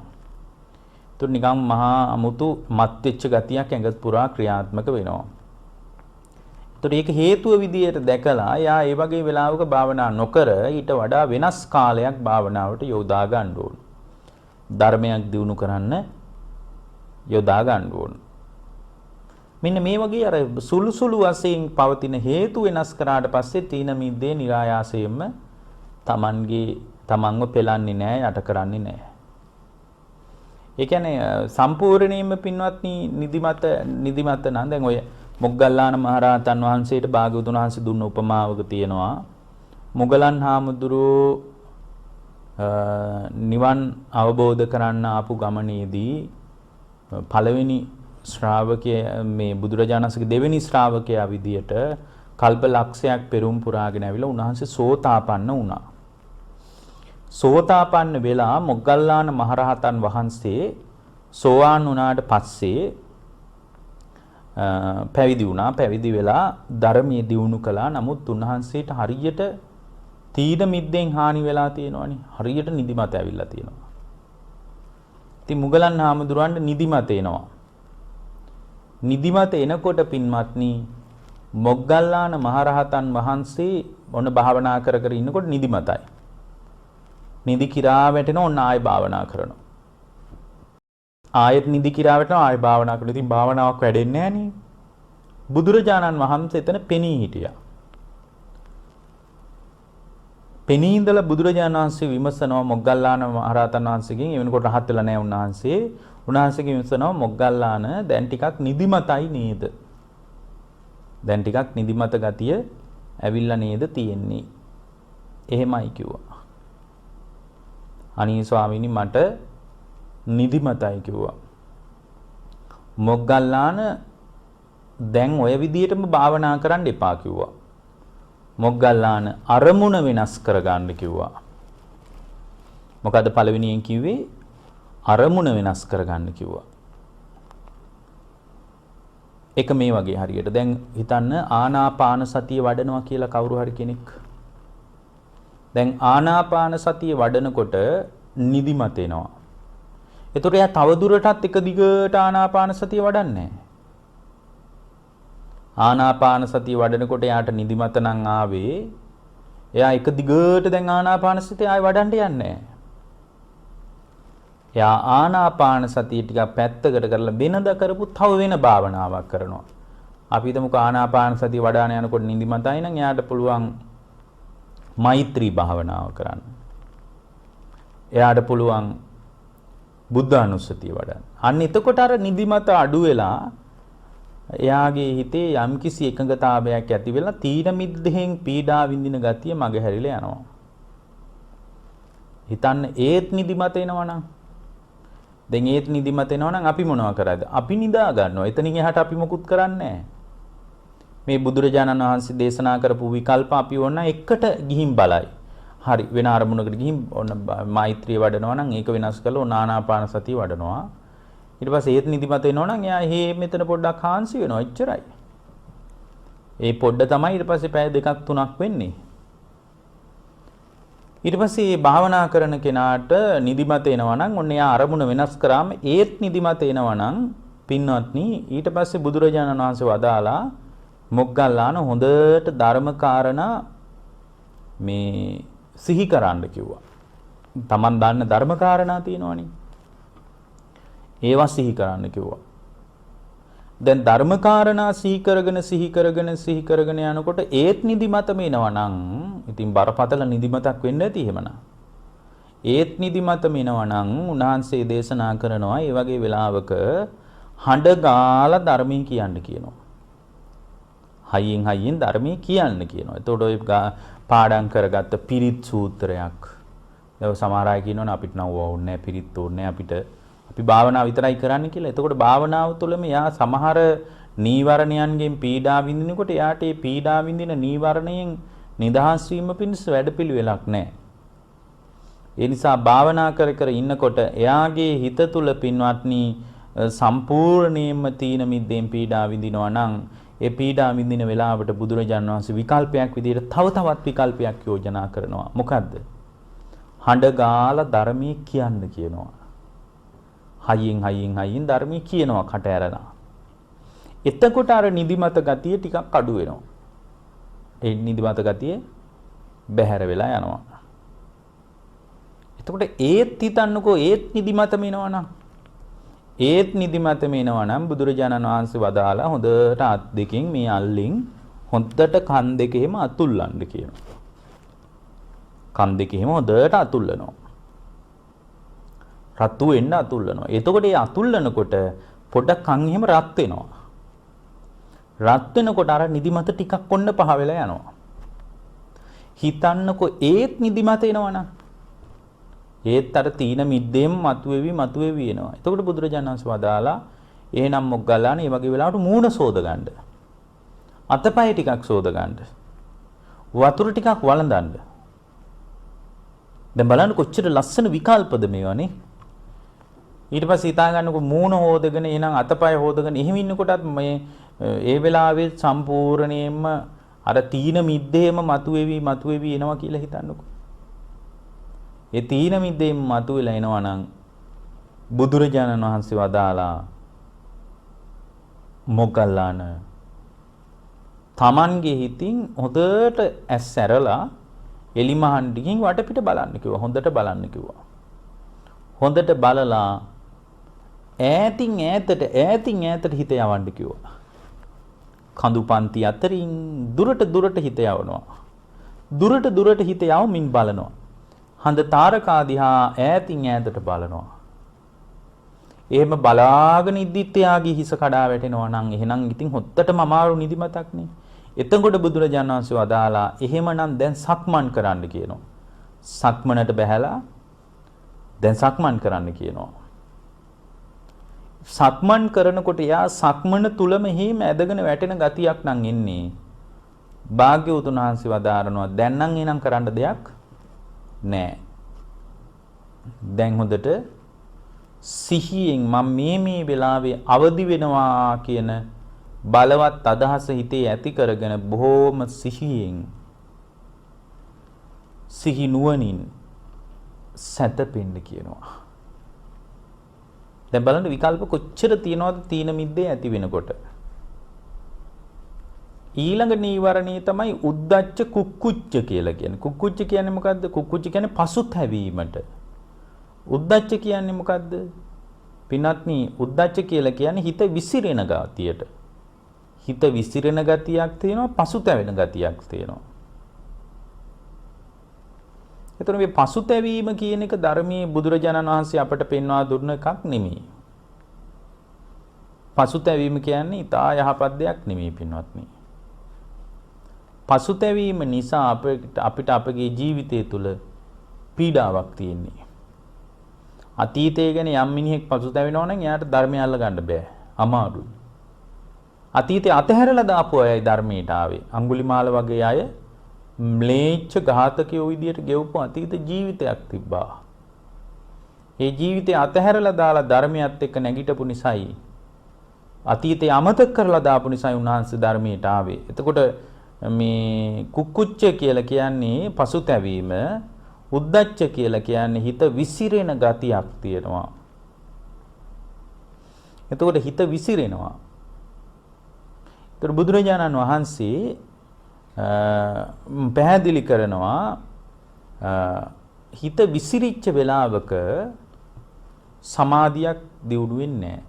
ඒත් නිකන් මහා අමුතු මත් වෙච්ච ගතියක් ඇඟ පුරා ක්‍රියාත්මක වෙනවා. ඒත් ඒක හේතුව විදියට දැකලා යා ඒ වගේ වෙලාවක භාවනා නොකර ඊට වඩා වෙනස් කාලයක් භාවනාවට යොදා ගන්න ඕන. ධර්මයක් දියුණු කරන්න යොදා ගන්න ඕන. මෙන්න මේ වගේ අර සුළු සුළු වශයෙන් පවතින හේතු වෙනස් කරාට පස්සේ තීන මිද්දේ નિરાයාසයෙන්ම තමන්ව පෙලන්නේ නැහැ යට කරන්නේ නැහැ. ඒ කියන්නේ සම්පූර්ණයෙන්ම පින්වත්නි නිදිමත නම් දැන් ඔය මොග්ගල්ලාන මහරහතන් වහන්සේට භාග්‍යවතුන් වහන්සේ දුන්න උපමාවක තියෙනවා. මොගලන් හාමුදුරුවෝ නිවන් අවබෝධ කරන්න ආපු ගමනේදී පළවෙනි ශ්‍රාවකයා මේ බුදුරජාණන්සේගේ දෙවෙනි ශ්‍රාවකයා විදියට කල්ප ලක්ෂයක් පෙරම් පුරාගෙන ඇවිල්ලා උන්වහන්සේ සෝතාපන්න වුණා. සෝතාපන්න වෙලා මොග්ගල්ලාන මහරහතන් වහන්සේ සෝවාන් වුණාට පස්සේ පැවිදි වුණා. පැවිදි වෙලා ධර්මයේ දියුණු කළා. නමුත් උන්වහන්සේට හරියට තීන මිද්දෙන් හානි වෙලා තියෙනවනේ. හරියට නිදිමත ඇවිල්ලා තියෙනවා. ඉතින් මුගලන් හාමුදුරන්ට නිදිමත එනවා. නිදිමත එනකොට පින්වත්නි මොග්ගල්ලාන මහරහතන් වහන්සේ ඔන්න භාවනා කර ඉන්නකොට නිදිමතයි. නිදි කිරා වැටෙන ඔන්න ආයෙ භාවනා කරනවා. ආයෙත් නිදි කිරා වැටෙනවා ආයෙ භාවනා කරනවා. ඉතින් භාවනාවක් වැඩෙන්නේ නැහැ නේ. බුදුරජාණන් වහන්සේ එතන පෙනී හිටියා. පෙනී ඉඳලා බුදුරජාණන් වහන්සේ විමසනවා මොග්ගල්ලාන මහරහතන් වහන්සේගෙන් එවනකොට රහත් වෙලා නැහැ උන්වහන්සේ. උන්වහන්සේගෙන් විමසනවා මොග්ගල්ලාන දැන් ටිකක් නිදිමතයි නේද? දැන් ටිකක් නිදිමත ගතිය ඇවිල්ලා නේද තියෙන්නේ. එහෙමයි කිව්වා. අනේ ස්වාමීනි මට නිදිමතයි කිව්වා. මොග්ගල්ලාන දැන් ඔය විදිහටම භාවනා කරන්න එපා කිව්වා. මොග්ගල්ලාන අරමුණ වෙනස් කරගන්න කිව්වා. මොකද පළවෙනියෙන් කිව්වේ අරමුණ වෙනස් කරගන්න කිව්වා. එක මේ වගේ හරියට දැන් හිතන්න ආනාපාන සතිය වඩනවා කියලා කවුරු හරි කෙනෙක්. දැන් ආනාපාන සතිය වඩනකොට නිදිමත එනවා. එතකොට එයා තවදුරටත් එක දිගට ආනාපාන සතිය වඩන්නේ නැහැ. ආනාපාන සතිය වඩනකොට එයාට නිදිමත නම් ආවේ. එයා එක දිගට දැන් ආනාපාන සතිය ආයෙ වඩන්න යන්නේ නැහැ. එයා ආනාපාන සතිය ටිකක් පැත්තකට කරලා වෙනද කරපු තව වෙන භාවනාවක් කරනවා. අපි හිතමුකෝ ආනාපාන සතිය වඩාන යනකොට නිදිමතයි නම් එයාට පුළුවන් මෛත්‍රී භාවනාව කරන්න. එයාට පුළුවන් බුද්ධානුස්සතිය වඩන්න. අන්න එතකොට අර නිදිමත අඩු වෙලා එයාගේ හිතේ යම්කිසි එකඟතාවයක් ඇති වෙලා තීන මිද්දෙන් පීඩා විඳින ගතිය මගේ හැරිලා යනවා. හිතන්න ඒත් නිදිමත එනවනම් දැන් ඒත් නිදිමත එනවනම් අපි මොනවා කරාද? අපි නිදා ගන්නවා. එතනින් එහාට අපි මොකුත් කරන්නේ නැහැ. මේ බුදුරජාණන් වහන්සේ දේශනා කරපු විකල්ප අපි ඕන එකට ගිහින් බලයි. හරි වෙන අරමුණකට ගිහින් ඕන මෛත්‍රිය වඩනවා නම් ඒක වෙනස් කරලා ඕන ආනාපාන සතිය වඩනවා. ඊට පස්සේ ඒත් නිදිමත එනවා නම් එයා මෙතන පොඩ්ඩක් හාන්සි වෙනවා. එච්චරයි. ඒ පොඩ්ඩ තමයි ඊට පස්සේ පැය දෙකක් තුනක් වෙන්නේ. ඊට පස්සේ මේ භාවනා කරන කෙනාට නිදිමත එනවා නම් ඔන්න එයා අරමුණ වෙනස් කරාම ඒත් නිදිමත එනවා නම් පින්වත්නි ඊට පස්සේ බුදුරජාණන් වහන්සේ වදාලා මොග්ගල්ලාන හොඳට ධර්මකාරණා මේ සිහි කරන්න කිව්වා. Taman දන්න ධර්මකාරණා තියෙනවනේ. ඒවා සිහි කරන්න කිව්වා. දැන් ධර්මකාරණා සිහි කරගෙන යනකොට ඒත් නිදිමතම එනවා නම් ඉතින් බරපතල නිදිමතක් වෙන්න ඇති එහෙමනම්. ඒත් නිදිමතම එනවා නම් උන්වහන්සේ දේශනා කරනවා ඒ වගේ වෙලාවක හඬ ගාලා ධර්මයේ කියන්න කියනවා. හයියෙන් ධර්මයේ කියන්න කියනවා. එතකොට ඔය පාඩම් කරගත්ත පිරිත් සූත්‍රයක්. ඒක සමහර අය කියනවනේ අපිට නම් ඕනේ නැහැ පිරිත් ඕනේ අපිට අපි භාවනාව විතරයි කරන්න කියලා. එතකොට භාවනාව තුළම යා සමහර නීවරණයන්ගෙන් පීඩා විඳිනකොට යාට ඒ පීඩා විඳින නීවරණයෙන් නිදහස් වීම පිණිස වැඩපිළිවෙලක් නැහැ. ඒ නිසා භාවනා කර ඉන්නකොට එයාගේ හිත තුළ පින්වත්නි සම්පූර්ණයෙන්ම තීන මිද්දෙන් පීඩා විඳිනවා නම් ඒ පීඩා විඳින වෙලාවට බුදුරජාණන් වහන්සේ විකල්පයක් විදිහට තවත් විකල්පයක් යෝජනා කරනවා. මොකද්ද? හඬ ගාලා ධර්මයේ කියන්න කියනවා. හයියෙන් ධර්මයේ කියනවා කට ඇරලා. එතකොට අර නිදිමත ගතිය ටිකක් අඩු වෙනවා. ඒ නිදිමත ගතිය බැහැර වෙලා යනවා. එතකොට ඒත් හිතන්නකෝ ඒත් නිදිමතම එනවනම් ඒත් නිදිමතම එනවනම් බුදුරජාණන් වහන්සේ වදාලා හොඳට අත් දෙකෙන් මේ අල්ලින් හොඳට කන් දෙකේම අතුල්ලන්න කියනවා. කන් දෙකේම හොඳට අතුල්ලනවා. රතු වෙන්න අතුල්ලනවා. එතකොට ඒ අතුල්ලනකොට පොඩක් කන් එහෙම රත් වෙනවා. රත් වෙනකොට අර නිදිමත ටිකක් ඔන්න පහ වෙලා යනවා. හිතන්නකෝ ඒත් නිදිමත එනවනම් ඒත් අර තීන මිද්දෙම මතුවේවි එනවා. එතකොට බුදුරජාණන් වහන්සේ වදාලා එහෙනම් මොග්ගල්ලාන මේ වගේ වෙලාවට මූණ සෝද ගන්න. අතපය ටිකක් සෝද ගන්න. වතුර ටිකක් වළඳන්න. දැන් බලන්න කොච්චර ලස්සන විකල්පද මේවානේ. ඊට පස්සේ හිතා ගන්නකො මූණ හොදගෙන එහෙනම් අතපය හොදගෙන එහෙම ඉන්නකොටත් මේ ඒ වෙලාවේ සම්පූර්ණයෙන්ම අර තීන මිද්දේම මතුවේවි එනවා කියලා හිතන්නකො. ඒ තීන මිද්දේම මතුවෙලා එනවා නම් බුදුරජාණන් වහන්සේ වදාලා මොග්ගල්ලාන තමන්ගේ හිතින් හොඳට ඇස් ඇරලා එලිමහන් ටිකින් වටපිට බලන්න කිව්වා. හොඳට බලන්න කිව්වා. හොඳට බලලා ඈතින් ඈතට හිත යවන්න කිව්වා. කඳු පන්ති අතරින් දුරට හිත යවනවා. දුරට හිත යවමින් බලනවා. හඳ තාරකා දිහා ඈතින් ඈතට බලනවා. එහෙම බලාගෙන ඉද්දිත් එයාගේ හිස කඩා වැටෙනවා නම් එහෙනම් ඉතින් හොත්තටම අමාරු නිදිමතක්නේ. එතකොට බුදුරජාණන් වහන්සේ වදාලා එහෙමනම් දැන් සක්මන් කරන්න කියනවා. සක්මනට බහැලා දැන් සක්මන් කරන්න කියනවා. සක්මන් කරනකොට යා සක්මන තුලම හිම ඇදගෙන වැටෙන ගතියක් නම් එන්නේ. භාග්‍යවතුන් වහන්සේ වදාරනවා දැන් නම් එනම් කරන්න දෙයක් නැහැ. දැන් හොඳට සිහියෙන් මම මේ වෙලාවේ අවදි වෙනවා කියන බලවත් අදහස හිතේ ඇති කරගෙන බොහොම සිහියෙන් සිහි නුවණින් සැතපෙන්න කියනවා. දැන් බලන්න විකල්ප කොච්චර තියනවද තීන මිද්දේ ඇති වෙනකොට. ඊළඟ නීවරණී තමයි උද්දච්ච කුක්කුච්ච කියලා කියන්නේ. කුක්කුච්ච කියන්නේ මොකද්ද? කුක්කුච්ච කියන්නේ පසුතැවීමට. උද්දච්ච කියන්නේ මොකද්ද? පින්වත්නි උද්දච්ච කියලා කියන්නේ හිත විසිරෙන ගතියට. හිත විසිරෙන ගතියක් තියෙනවා පසුතැවෙන ගතියක් තියෙනවා. එතකොට මේ පසුතැවීම කියන එක ධර්මයේ බුදුරජාණන් වහන්සේ අපට පෙන්වා දුන්න එකක් නෙමෙයි. පසුතැවීම කියන්නේ ඊටා යහපත් දෙයක් නෙමෙයි පින්වත්නි. පසුතැවීම නිසා අපිට අපගේ ජීවිතය තුළ පීඩාවක් තියෙන්නේ. අතීතය ගැන යම් මිනිහෙක් පසුතැවෙනවා නම් එයාට ධර්මය අල්ල ගන්න බෑ. අමාරුයි. අතීතේ අතහැරලා දාපු අයයි ධර්මයට ආවේ. අඟුලිමාල වගේ අය ම්ලේච්ඡ ඝාතකයෝ විදියට ගෙවපු අතීත ජීවිතයක් තිබ්බා. ඒ ජීවිතය අතහැරලා දාලා ධර්මයත් එක්ක නැගිටපු නිසායි අතීතය අමතක කරලා දාපු නිසායි උන්වහන්සේ ධර්මයට ආවේ. එතකොට මේ කුක්කුච්ච කියලා කියන්නේ පසුතැවීම, උද්දච්ච කියලා කියන්නේ හිත විසිරෙන ගතියක් තියෙනවා. එතකොට හිත විසිරෙනවා. ඒතර බුදුරජාණන් වහන්සේ පැහැදිලි කරනවා හිත විසිරිච්ච වෙලාවක සමාධියක් දියුණු වෙන්නේ නැහැ.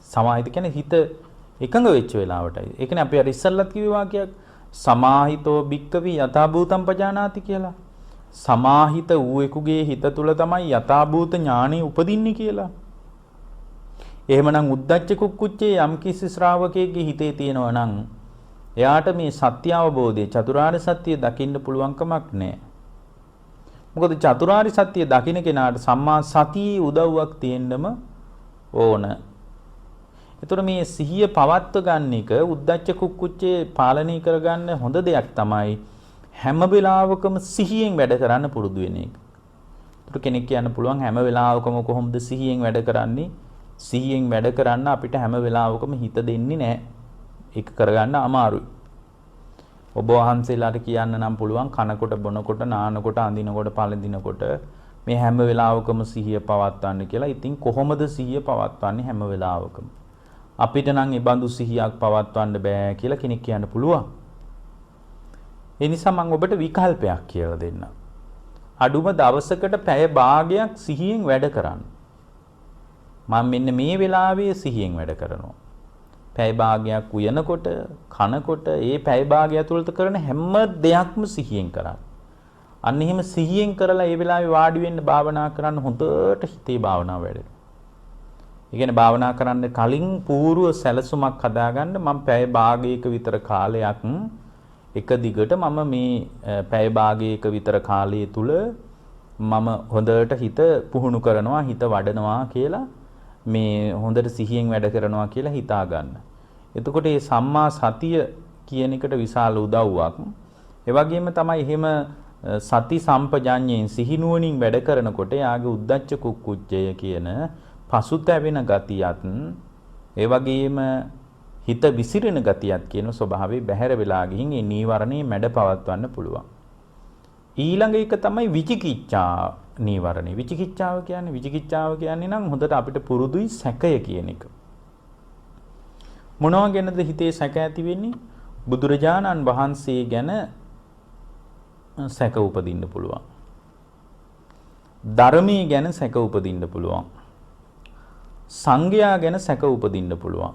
සමාහිත කියන්නේ හිත එකඟ වෙච්ච වෙලාවටයි. ඒ කියන්නේ අපි අර ඉස්සල්ලත් කිව්ව වාක්‍යයක් සමාහිතෝ භික්කවි යථා භූතම් පජානාති කියලා. සමාහිත වූෙකුගේ හිත තුල තමයි යථා භූත ඥානෙ උපදින්නේ කියලා. එහෙමනම් උද්දච්ච කුක්කුච්චේ යම් කිසි ශ්‍රාවකයෙක්ගේ හිතේ තියෙනවා නම් එයාට මේ සත්‍ය අවබෝධය චතුරාර්ය සත්‍ය දකින්න පුළුවන් කමක් නැහැ. මොකද චතුරාර්ය සත්‍ය දකින්න කෙනාට සම්මා සතියේ උදව්වක් තියෙන්නම ඕන. ඒතර මේ සිහිය පවත්ව ගන්න එක උද්දච්ච කුක්කුච්චේ පාලනය කරගන්න හොඳ දෙයක් තමයි හැම වෙලාවකම සිහියෙන් වැඩ කරන්න පුරුදු වෙන එක. ඒතර කෙනෙක් කියන්න පුළුවන් හැම වෙලාවකම කොහොමද සිහියෙන් වැඩ කරන්නේ? සිහියෙන් වැඩ කරන්න අපිට හැම වෙලාවකම හිත දෙන්නේ නැහැ. ඒක කරගන්න අමාරුයි. ඔබ වහන්සේලාට කියන්න නම් පුළුවන් කනකොට බොනකොට නානකොට අඳිනකොට පළඳිනකොට මේ හැම වෙලාවකම සිහිය පවත්වන්න කියලා. ඉතින් කොහොමද සිහිය පවත්වන්නේ හැම වෙලාවකම? අපිට නම් ඒ බඳු සිහියක් පවත්වන්න බෑ කියලා කෙනෙක් කියන්න පුළුවන්. ඒ නිසා මම ඔබට විකල්පයක් කියලා දෙන්නම්. අඩුම දවසකට පැය භාගයක් සිහියෙන් වැඩ කරන්න. මම මෙන්න මේ වෙලාවේ සිහියෙන් වැඩ කරනවා. පැය භාගයක් උයනකොට, කනකොට, ඒ පැය භාගය ඇතුළත කරන හැම දෙයක්ම සිහියෙන් කරන්න. අන්න එහෙම සිහියෙන් කරලා ඒ වෙලාවේ වාඩි වෙන්න භාවනා කරන්න හොඳට හිතේ භාවනාව වැඩෙනවා. ඒ කියන්නේ භාවනා කරන්න කලින් පූර්ව සැලසුමක් හදාගන්න මම පැය භාගයක විතර කාලයක් එක දිගට මම මේ පැය භාගයක විතර කාලය තුල මම හොඳට හිත පුහුණු කරනවා, හිත වඩනවා කියලා මේ හොඳට සිහියෙන් වැඩ කරනවා කියලා හිතා ගන්න. එතකොට මේ සම්මා සතිය කියන එකට විශාල උදව්වක්. ඒ වගේම තමයි එහෙම සති සම්පජාඤ්ඤයෙන් සිහිනුවණින් වැඩ කරනකොට යාගේ උද්දච්ච කුක්කුච්චය කියන පසුතැවෙන ගතියත් ඒ වගේම හිත විසිරෙන ගතියත් කියන ස්වභාවය බැහැර වෙලා ගිහින් ඒ නීවරණේ මැඩ පවත්වන්න පුළුවන්. ඊළඟ එක තමයි විචිකිච්ඡා නීවරණේ. විචිකිච්ඡාව කියන්නේ නම් හොඳට අපිට පුරුදුයි සැකය කියන එක. මොනවා ගැනද හිතේ සැක ඇති වෙන්නේ? බුදුරජාණන් වහන්සේ ගැන සැක උපදින්න පුළුවන්. ධර්මයේ ගැන සැක උපදින්න පුළුවන්. සංඝයා ගැන සැක උපදින්න පුළුවන්.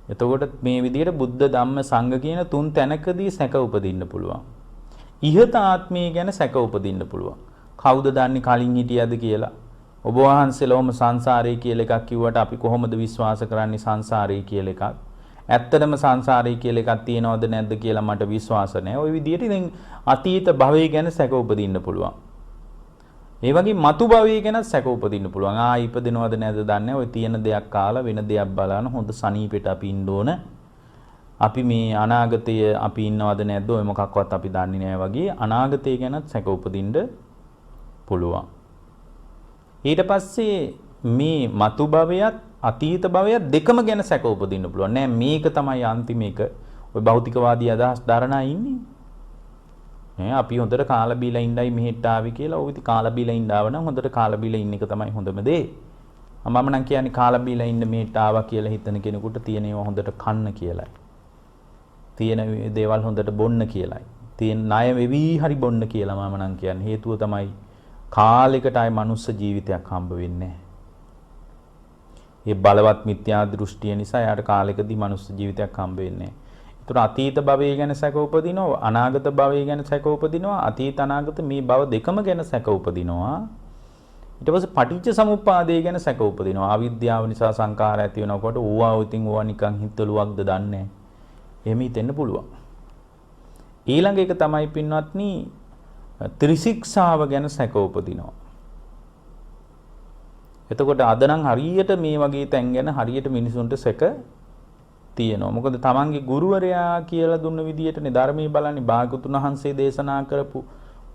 එතකොට මේ විදිහට බුද්ධ ධම්ම සංඝ කියන තුන් තැනකදී සැක උපදින්න පුළුවන්. ඉහත ආත්මය ගැන සැක උපදින්න පුළුවන්. කවුද දන්නේ කලින් හිටියද කියලා? ඔබ වහන්සේලෝම සංසාරය කියලා එකක් කිව්වට අපි කොහොමද විශ්වාස කරන්නේ සංසාරය කියලා එකක්? ඇත්තටම සංසාරය කියලා එකක් තියෙනවද නැද්ද කියලා මට විශ්වාස නැහැ. ওই විදිහට ඉතින් අතීත භවය ගැන සැක උපදින්න පුළුවන්. ඒ වගේ මතු භවය ගැන සැක උපදින්න පුළුවන්. ඉපදිනවද නැද්ද දන්නේ නැහැ. ওই තියෙන දෙයක් කාලා වෙන දෙයක් බලන හොඳ සනීපෙට අපි ඉන්න ඕන. අපි මේ අනාගතය අපි ඉන්නවද නැද්ද ඔය මොකක්වත් අපි දන්නේ නැහැ වගේ අනාගතය ගැනත් සැක උපදින්න පුළුවන්. ඊට පස්සේ මේ මතු භවයත් අතීත භවයත් දෙකම ගැන සැක උපදින්න පුළුවන්. නෑ මේක තමයි අන්තිම එක. ඔය භෞතිකවාදී අදහස් දරනා ඉන්නේ. නේ අපි හොඳට කාලා බීලා ඉඳයි මෙහෙට ආවි කියලා. ඔය ඉතින් කාලා බීලා ඉඳාව නම් හොඳට කාලා බීලා ඉන්න එක තමයි හොඳම දේ. මම නම් කියන්නේ කාලා බීලා ඉන්න මෙහෙට ආවා කියලා හිතන කෙනෙකුට තියෙන ඒවා හොඳට කන්න කියලායි. තියෙන දේවල් හොඳට බොන්න කියලායි. තියෙන ණය වෙවි හරි බොන්න කියලා මම නම් කියන්නේ. හේතුව තමයි කාලයකට ආයි මනුස්ස ජීවිතයක් හම්බ වෙන්නේ නැහැ. ඒ බලවත් මිත්‍යා දෘෂ්ටිය නිසා යාට කාලයකදී මනුස්ස ජීවිතයක් හම්බ වෙන්නේ නැහැ. ඒතර අතීත භවය ගැන සැක උපදිනවා, අනාගත භවය ගැන සැක උපදිනවා, අතීත අනාගත මේ භව දෙකම ගැන සැක උපදිනවා. ඊට පස්සේ පටිච්ච සමුප්පාදය ගැන සැක උපදිනවා. අවිද්‍යාව නිසා සංඛාර ඇති වෙනකොට ඕවා ඉතින් ඕවා නිකන් හිතලුවක්ද දන්නේ නැහැ. එහෙම හිතෙන්න පුළුවන්. ඊළඟ එක තමයි පින්වත්නි ත්‍රිශික්ෂාව ගැන සැක උපදිනවා. එතකොට අද නම් හරියට මේ වගේ තැන් ගැන හරියට මිනිසුන්ට සැක තියෙනවා. මොකද තමන්ගේ ගුරුවරයා කියලා දුන්න විදිහටනේ ධර්මයේ බලන්නේ. භාගතුන් වහන්සේ දේශනා කරපු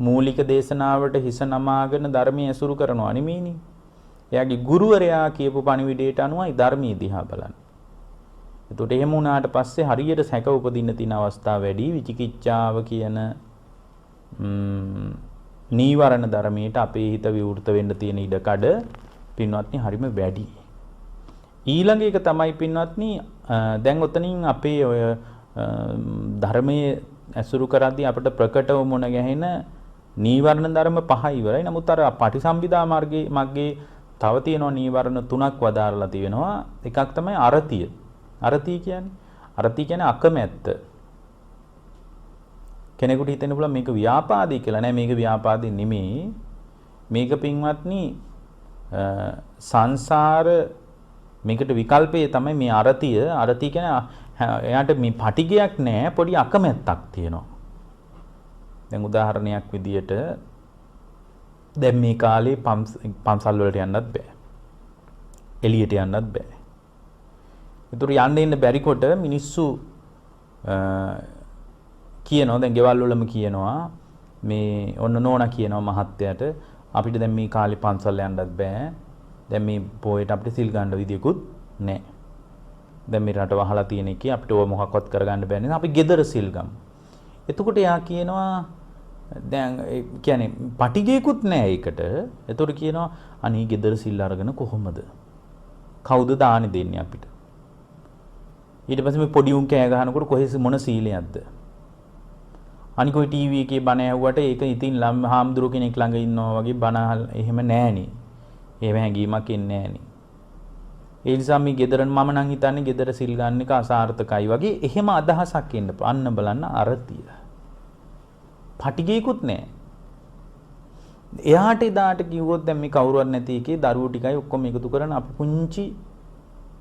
මූලික දේශනාවට හිස නමාගෙන ධර්මයේ ඇසුරු කරනවා නෙමෙයිනේ. එයාගේ ගුරුවරයා කියපු පණිවිඩයට අනුවයි ධර්මයේ දිහා බලන්නේ. එතකොට එහෙම වුණාට පස්සේ හරියට සැක උපදින්න තියෙන අවස්ථා වැඩි. විචිකිච්ඡාව කියන නීවරණ ධර්මයට අපේ හිත විවෘත වෙන්න තියෙන ඉඩකඩ පින්වත්නි හරිම වැඩි. ඊළඟ එක තමයි පින්වත්නි දැන් ඔතනින් අපේ ඔය ධර්මයේ ඇසුරු කරද්දී අපිට ප්‍රකටව මුණ ගැහෙන නීවරණ ධර්ම පහ ඉවරයි. නමුත් අර පටිසම්භිදා මාර්ගයේ මග්ගේ තව තියෙනවා නීවරණ තුනක් වදාරලා තියෙනවා. එකක් තමයි අරතිය. අරතිය කියන්නේ අකමැත්ත. කෙනෙකුට හිතෙන්න පුළුවන් මේක ව්‍යාපාදී කියලා. නෑ මේක ව්‍යාපාදී නෙමෙයි. මේක පින්වත්නි සංසාර මේකට විකල්පයේ තමයි මේ අරතිය. අරතිය කියන්නේ එයාට මේ පටිගයක් නෑ, පොඩි අකමැත්තක් තියෙනවා. දැන් උදාහරණයක් විදියට දැන් මේ කාලේ පන්සල් වලට යන්නත් බෑ. එළියට යන්නත් බෑ. ඒතර යන්න ඉන්න බැරි කොට මිනිස්සු කියනවා දැන් ගෙවල් වලම කියනවා මේ ඔන්න නෝනා කියනවා මහත්තයාට අපිට දැන් මේ කාලේ පන්සල් යන්නත් බෑ. දැන් මේ පොයට අපිට සිල් ගන්න විදියකුත් නැහැ. දැන් මේ රට වහලා තියෙන එකේ අපිට ඕව මොකක්වත් කරගන්න බෑ නේද? අපි ගෙදර සිල් ගමු. එතකොට එයා කියනවා දැන් කියන්නේ පටිගයකුත් නැහැ ඒකට. එතකොට කියනවා අනේ ගෙදර සිල් අරගෙන කොහොමද? කවුද දානි දෙන්නේ අපිට? ඊට පස්සේ මේ පොඩි උන් කෑ ගහනකොට කොහේ මොන සීලයක්ද? අනික ඔය ටීවී එකේ බණ ඇහුවට ඒක ඉතින් හාමුදුරු කෙනෙක් ළඟ ඉන්නවා වගේ බණ එහෙම නෑනේ. එහෙම හැඟීමක් එන්නේ නෑනේ. ඒ නිසා මේ ගෙදර මම නම් හිතන්නේ ගෙදර සිල් ගන්න එක අසාර්ථකයි වගේ එහෙම අදහසක් එන්න අන්න බලන්න අරතිය. පටිගයකුත් නෑ. එයාට එදාට කිව්වොත් දැන් මේ කවුරුවත් නැති එකේ දරුවෝ ටිකයි ඔක්කොම එකතු කරන අපි පුංචි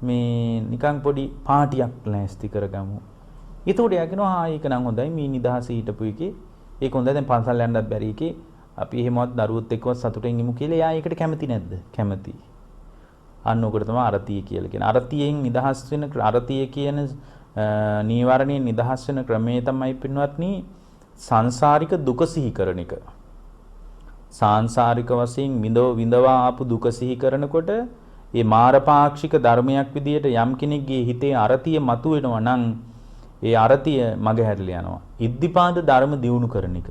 මේ නිකන් පොඩි පාටියක් ලෑස්ති කරගමු. ඒතකොට එයා කියනවා ඒක නම් හොඳයි මේ නිදහසේ හිටපු එකේ. ඒක හොඳයි දැන් පන්සල් යන්නත් බැරි එකේ අපි එහෙමවත් දරුවොත් එක්කවත් සතුටින් ඉමු කියලා එයා ඒකට කැමති නැද්ද? කැමති. අන්න උකට තමයි අරතිය කියලා කියන්නේ. අරතියෙන් නිදහස් වෙන අරතිය කියන නීවරණයෙන් නිදහස් වෙන ක්‍රමය තමයි පින්වත්නි සංසාරික දුක සිහි කරන එක. සාංශාරික වශයෙන් විඳවා ආපු දුක සිහි කරනකොට ඒ මාරපාක්ෂික ධර්මයක් විදියට යම් කෙනෙක්ගේ හිතේ අරතිය මතුවෙනවා නම් ඒ අරතිය මගහැරලා යනවා. ඉද්ධිපාද ධර්ම දියුණු කරන එක.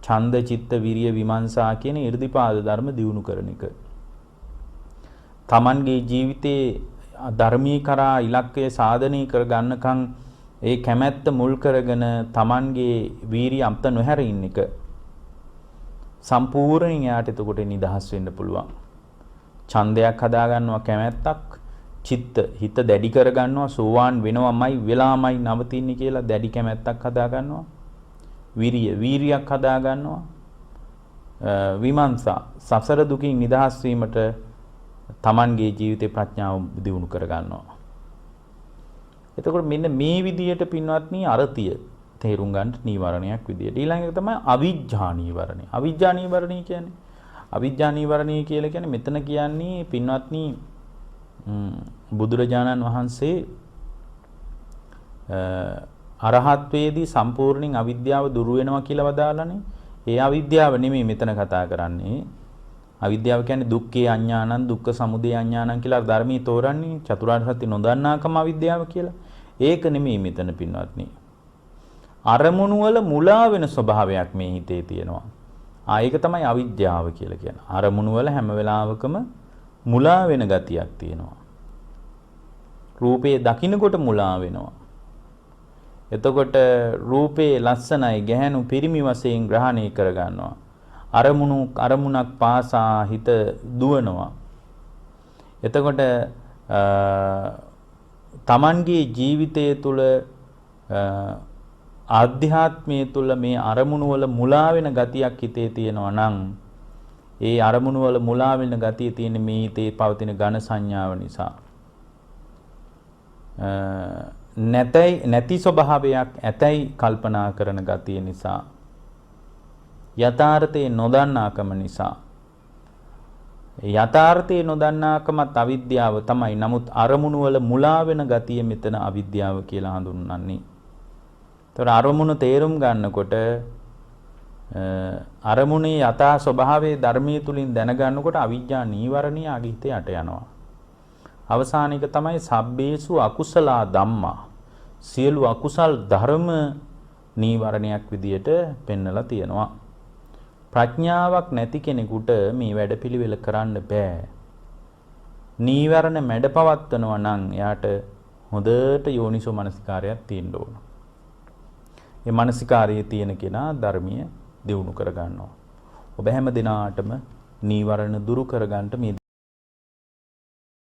ඡන්ද චිත්ත විරිය විමර්ශා කියන ඉර්ධිපාද ධර්ම දියුණු කරන එක. තමන්ගේ ජීවිතේ ධර්මී කරා ඉලක්කය සාධනය කර ගන්නකම් ඒ කැමැත්ත මුල් කරගෙන තමන්ගේ වීරිය අම්ත නොහැර ඉන්න එක සම්පූර්ණයෙන් යාට එතකොට නිදහස් වෙන්න පුළුවන්. ඡන්දයක් හදා ගන්නවා කැමැත්තක්, චිත්ත හිත දැඩි කර ගන්නවා සෝවාන් වෙනවමයි වෙලාමයි නවතින්නේ කියලා දැඩි කැමැත්තක් හදා ගන්නවා. වීරියක් හදා ගන්නවා. විමර්ශා සසර දුකින් නිදහස් වීමට තමන්ගේ ජීවිතේ ප්‍රඥාව දියුණු කර ගන්නවා. එතකොට මෙන්න මේ විදියට පින්වත්නි අරතිය තේරුම් ගන්න නීවරණයක් විදියට. ඊළඟ එක තමයි අවිජ්ජා නීවරණය. අවිජ්ජා නීවරණය කියන්නේ අවිජ්ජා නීවරණය කියලා කියන්නේ මෙතන කියන්නේ පින්වත්නි බුදුරජාණන් වහන්සේ අරහත්වේදී සම්පූර්ණයෙන් අවිද්‍යාව දුරු වෙනවා කියලා වදාළානේ. ඒ අවිද්‍යාව නෙමෙයි මෙතන කතා කරන්නේ. අවිද්‍යාව කියන්නේ දුක්ඛේ අඥානං දුක්ඛ සමුදය අඥානං කියලා ධර්මයේ තෝරන්නේ චතුරාර්ය සත්‍ය නොදන්නාකම අවිද්‍යාව කියලා. ඒක නෙමෙයි මෙතන පින්වත්නි. අරමුණු වල මුලා වෙන ස්වභාවයක් මේ හිතේ තියෙනවා. ඒක තමයි අවිද්‍යාව කියලා කියන්නේ. අරමුණු වල හැම වෙලාවකම මුලා වෙන ගතියක් තියෙනවා. රූපේ දකින්නකොට මුලා වෙනවා. එතකොට රූපේ ලස්සනයි ගැහැණු පිරිමි වශයෙන් ග්‍රහණය කර ගන්නවා. අරමුණක් පාසා හිත දුවනවා. එතකොට තමන්ගේ ජීවිතය තුළ ආධ්‍යාත්මය තුළ මේ අරමුණු වල මුලා වෙන ගතියක් හිතේ තියෙනවා නම් ඒ අරමුණු වල මුලා වෙන ගතිය තියෙන මේ හිතේ පවතින ඝන සංඥාව නිසා නැති ස්වභාවයක් ඇතැයි කල්පනා කරන ගතිය නිසා යථාර්ථයේ නොදන්නාකම නිසා යථාර්ථයේ නොදන්නාකමත් අවිද්‍යාව තමයි. නමුත් අරමුණු වල මුලා වෙන ගතිය මෙතන අවිද්‍යාව කියලා හඳුන්වන්නේ. ඒතර අරමුණු තේරුම් ගන්නකොට අරමුණේ යථා ස්වභාවයේ ධර්මයේ තුලින් දැනගන්නකොට අවිජ්ජා නීවරණය අගිතේ යට යනවා. අවසාන එක තමයි සබ්බේසු අකුසලා ධම්මා. සියලු අකුසල් ධර්ම නීවරණයක් විදියට පෙන්නලා තියෙනවා. ප්‍රඥාවක් නැති කෙනෙකුට මේ වැඩපිළිවෙල කරන්න බෑ. නීවරණ මැඩපවත්වනවා නම් එයාට හොඳට යෝනිසෝ මනසිකාරයක් තියෙන්න ඕන. ඒ මනසිකාරයේ තියෙන කෙනා ධර්මීය දියුණු කර ගන්නවා. ඔබ හැම දිනාටම නීවරණ දුරු කර ගන්නට මේ